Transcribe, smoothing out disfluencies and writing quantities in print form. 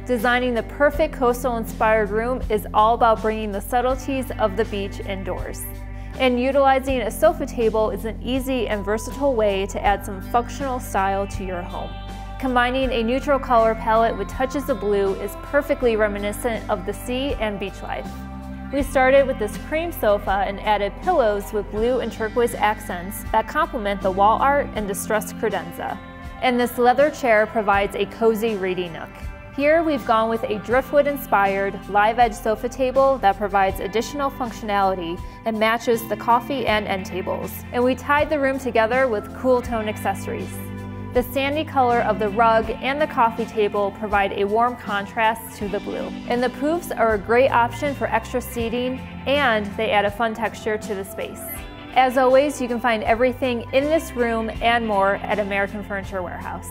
Designing the perfect coastal-inspired room is all about bringing the subtleties of the beach indoors. And utilizing a sofa table is an easy and versatile way to add some functional style to your home. Combining a neutral color palette with touches of blue is perfectly reminiscent of the sea and beach life. We started with this cream sofa and added pillows with blue and turquoise accents that complement the wall art and distressed credenza. And this leather chair provides a cozy reading nook. Here we've gone with a driftwood-inspired live edge sofa table that provides additional functionality and matches the coffee and end tables. And we tied the room together with cool tone accessories. The sandy color of the rug and the coffee table provide a warm contrast to the blue. And the poofs are a great option for extra seating, and they add a fun texture to the space. As always, you can find everything in this room and more at American Furniture Warehouse.